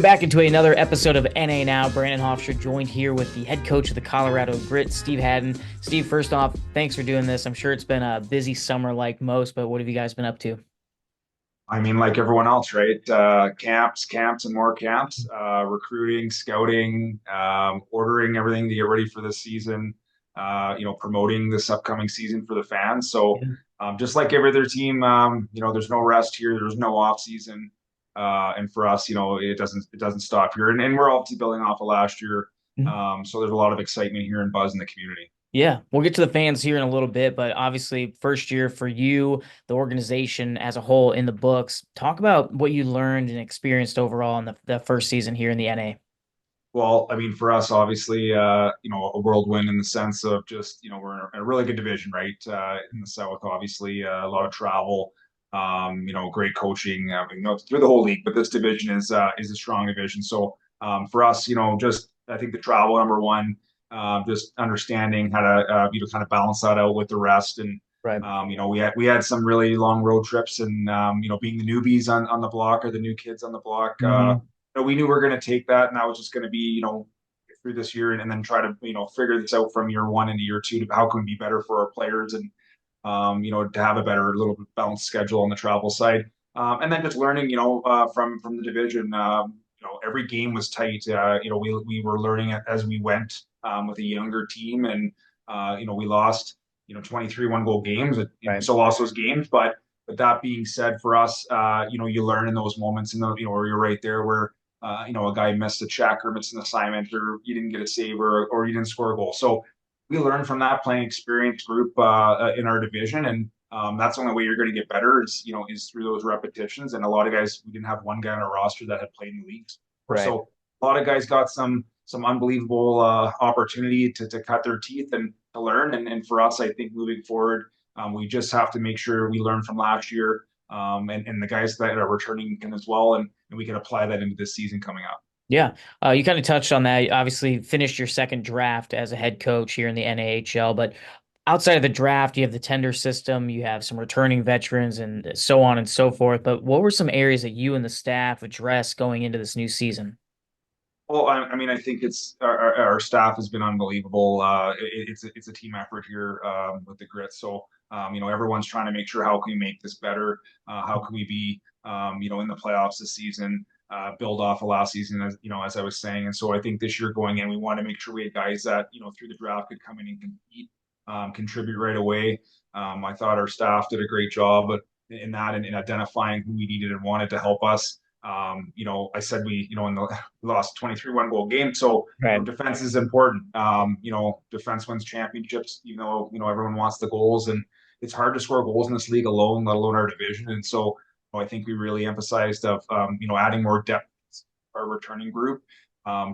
back into another episode of NA Now. Brandon Hofstra joined here with the head coach of the Colorado Grit, Steve Haddon. Steve, first off, thanks for doing this. I'm sure it's been a busy summer like most, but what have you guys been up to? I mean, like everyone else, right? Camps, and more camps, recruiting, scouting, ordering everything to get ready for this season, promoting this upcoming season for the fans. So, Yeah. just like every other team, there's no rest here. There's no off season. And for us, it doesn't stop here. And we're obviously building off of last year. Mhm. So there's a lot of excitement here and buzz in the community. Yeah, we'll get to the fans here in a little bit, but obviously, first year for you, the organization as a whole in the books. Talk about what you learned and experienced overall in the first season here in the NA. Well, I mean, for us, obviously, a whirlwind in the sense of just, we're in a really good division, right? In the South, obviously, a lot of travel, great coaching, through the whole league. But this division is a strong division. So for us, just I think the travel number one, just understanding how to kind of balance that out with the rest. And Right. we had some really long road trips, and being the newbies on the block or the new kids on the block. Hmm. We knew we were going to take that, and that was just going to be, through this year, and then try to, figure this out from year one into year two to how can we be better for our players and, to have a better, little bit balanced schedule on the travel side. And then just learning, from the division, every game was tight. We were learning it as we went, with a younger team, and, we lost, 23 one-goal games. Right. So lost those games, but that being said, for us, you learn in those moments, where you're right there, where a guy missed a check or missed an assignment, or you didn't get a save, or you didn't score a goal. So we learned from that playing experience group in our division, and that's the only way you're going to get better is through those repetitions. And a lot of guys, we didn't have one guy on our roster that had played in the leagues, or Right. so a lot of guys got some unbelievable opportunity to cut their teeth and to learn. And for us, I think moving forward, we just have to make sure we learn from last year, and the guys that are returning can as well, and we can apply that into this season coming up. Yeah, you kind of touched on that. You obviously finished your second draft as a head coach here in the NAHL, but outside of the draft, you have the tender system, you have some returning veterans, and so on and so forth. But what were some areas that you and the staff addressed going into this new season? Well, I mean, I think it's our staff has been unbelievable. It's a team effort here, with the grit. So everyone's trying to make sure how can we make this better? How can we be in the playoffs this season? Build off of last season, as I was saying. And so I think this year going in, we want to make sure we had guys that through the draft could come in and compete, contribute right away. I thought our staff did a great job in that, and in identifying who we needed and wanted to help us. I said in the we lost 23 one-goal game. So, Right. defense is important. Defense wins championships, even though, everyone wants the goals. And it's hard to score goals in this league alone, let alone our division. And so, I think we really emphasized of, adding more depth to our returning group,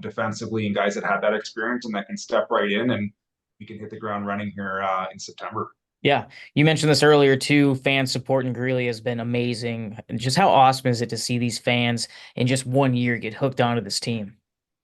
defensively, and guys that have that experience and that can step right in, and we can hit the ground running here in September. Yeah, you mentioned this earlier too. Fan support in Greeley has been amazing. And just how awesome is it to see these fans in just 1 year get hooked onto this team?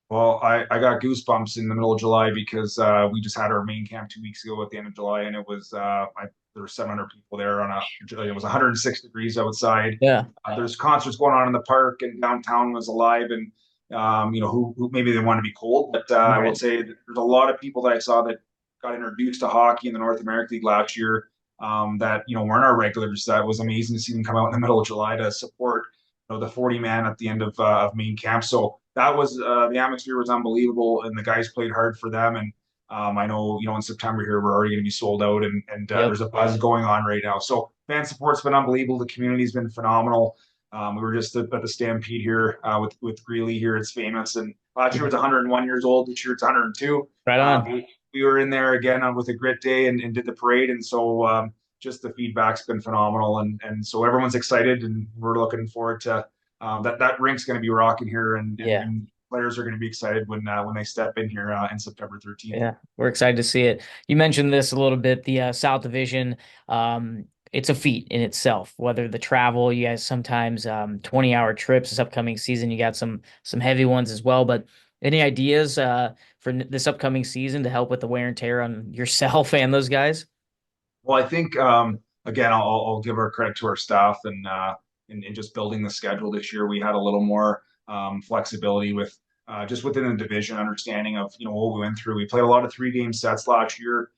Well, I got goosebumps in the middle of July because we just had our main camp 2 weeks ago at the end of July, and it was there were 700 people there on it was 106 degrees outside. Yeah. There's concerts going on in the park, and downtown was alive, and who maybe they want to be cold, but I will Right. say that there's a lot of people that I saw that got introduced to hockey in the North American League last year, that weren't our regulars. That was amazing to see them come out in the middle of July to support the 40 man at the end of main camp. So that was the atmosphere was unbelievable, and the guys played hard for them. And I know in September here we're already going to be sold out, and Yep. there's a buzz going on right now. So fan support's been unbelievable. The community's been phenomenal. We were just at the Stampede here, with Greeley here. It's famous, and last year was 101 years old. This year it's 102. Right on. We were in there again with a grit day, and did the parade, and so just the feedback's been phenomenal, and so everyone's excited, and we're looking forward to that rink's going to be rocking here, and, and, Yeah. and players are going to be excited when they step in here in September 13th. Yeah, we're excited to see it. You mentioned this a little bit, the South Division. It's a feat in itself, whether the travel, you guys sometimes 20-hour trips this upcoming season, you got some heavy ones as well. But any ideas for this upcoming season to help with the wear and tear on yourself and those guys? Well, I think again, I'll give our credit to our staff, and just building the schedule this year. We had a little more. flexibility with just within the division, understanding of what we went through. We played a lot of 3 game sets last year.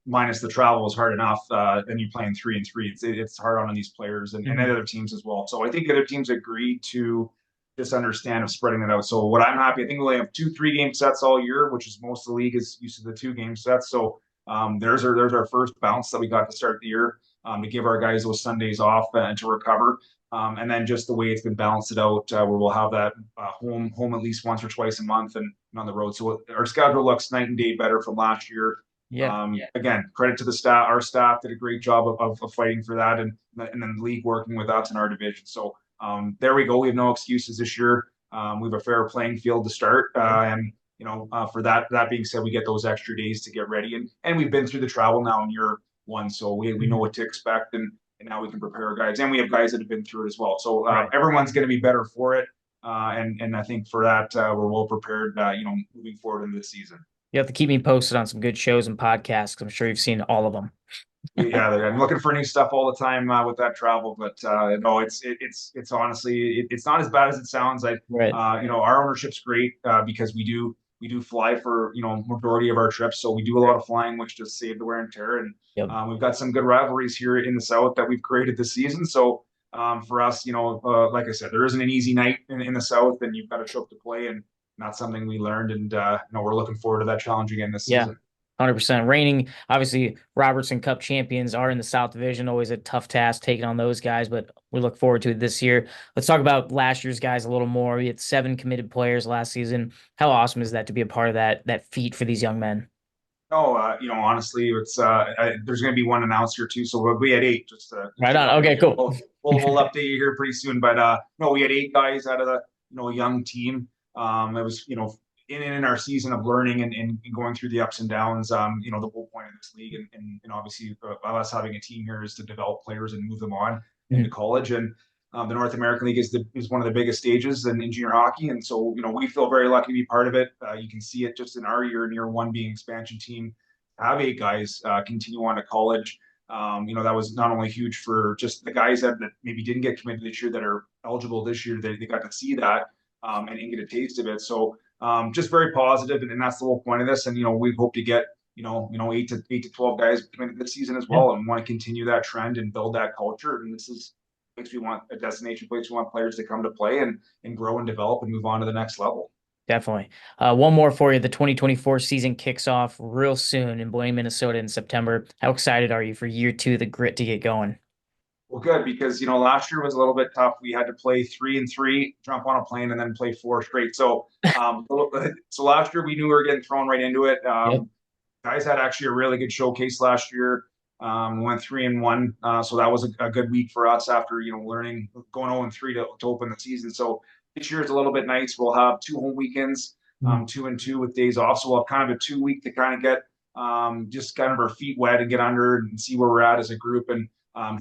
Minus the travel was hard enough. Then you're playing 3-3. It's hard on these players and Hmm. other teams as well. So I think other teams agreed to just understand of spreading it out. So what I'm happy, I think we only have 2 3 game sets all year, which is most of the league is used to the 2 game sets. So there's our first bounce that we got to start the year to give our guys those Sundays off and to recover. And then just the way it's been balanced out, where we'll have that home at least once or twice a month and on the road. So our schedule looks night and day better from last year. Yeah. Again, credit to the staff. Our staff did a great job of fighting for that, and then the league working with us in our division. So there we go. We have no excuses this year. We have a fair playing field to start, and for that being said, we get those extra days to get ready, and we've been through the travel now in year one, so we know Mhm. what to expect, and now we can prepare our guys, and we have guys that have been through it as well. So Right. everyone's going to be better for it, and I think for that we're well prepared. Moving forward into the season. You have to keep me posted on some good shows and podcasts, 'cause I'm sure you've seen all of them. Yeah, I'm looking for new stuff all the time with that travel, but no, it's honestly it's not as bad as it sounds. Right. Our ownership's great because we do fly for majority of our trips, so we do a lot of flying, which just save the wear and tear. And Yep. we've got some good rivalries here in the South that we've created this season. So for us, like I said, there isn't an easy night in the South, and you've got to show up to play, and that's something we learned, and we're looking forward to that challenge again this Yeah. season. 100%. Reigning, obviously, Robertson Cup champions are in the South Division. Always a tough task taking on those guys, but we look forward to it this year. Let's talk about last year's guys a little more. We had 7 committed players last season. How awesome is that to be a part of that feat for these young men? No, honestly, there's going to be one announced here too, so we had 8. Just Right to on. remind Okay, you, cool. we'll update you here pretty soon. But no, we had 8 guys out of the young team. It was in our season of learning and going through the ups and downs. The whole point of this league and obviously us having a team here is to develop players and move them on into Mhm. college. And the North American League is one of the biggest stages in junior hockey, and so we feel very lucky to be part of it. You can see it just in our year one being expansion team, have 8 guys continue on to college. That was not only huge for just the guys that maybe didn't get committed this year that are eligible this year. They got to see that and get a taste of it. So just very positive, and that's the whole point of this. And we hope to get 8 to 12 guys committed this season as Yeah, well, and want to continue that trend and build that culture. And this is place we want a destination place. We want players to come to play and grow and develop and move on to the next level. definitely. One more for you. The 2024 season kicks off real soon in Blaine, Minnesota in September. How excited are you for year two, the grit to get going? Well, good because last year was a little bit tough. We had to play 3-3, jump on a plane, and then play 4 straight. So, so last year we knew we were getting thrown right into it. Yep. Guys had actually a really good showcase last year. We went 3-1, so that was a good week for us after learning going 0-3 to open the season. So this year is a little bit nice. We'll have 2 home weekends, Mhm. 2-2 with days off. So we'll have kind of a 2 week to kind of get just kind of our feet wet and get under and see where we're at as a group and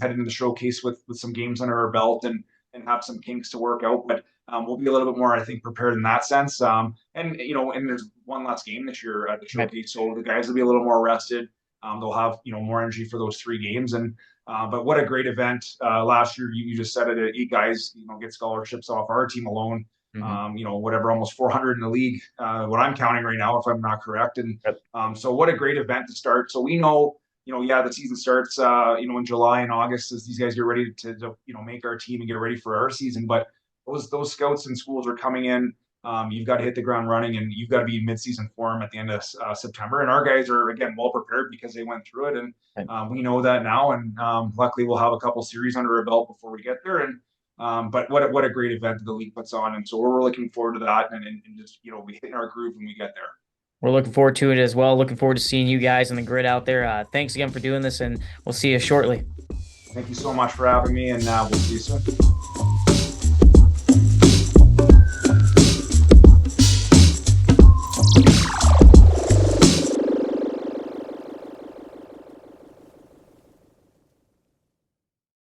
head into the showcase with some games under our belt and have some kinks to work out. But we'll be a little bit more, I think, prepared in that sense. And there's one last game this year at the Right. showcase, so the guys will be a little more rested. They'll have more energy for those 3 games. And but what a great event last year! You just said it. 8 guys get scholarships off our team alone. Mhm. Whatever, almost 400 in the league. What I'm counting right now, if I'm not correct. And Yep. so what a great event to start. So we know yeah, the season starts, in July and August as these guys get ready to make our team and get ready for our season. But those scouts and schools are coming in. You've got to hit the ground running, and you've got to be in midseason form at the end of September. And our guys are again well prepared because they went through it, and Right. we know that now. And luckily, we'll have a couple series under our belt before we get there. And but what a great event the league puts on, and so we're looking forward to that, and just we hit our groove when we get there. We're looking forward to it as well. Looking forward to seeing you guys in the grid out there. Thanks again for doing this, and we'll see you shortly. Thank you so much for having me, and we'll see you soon.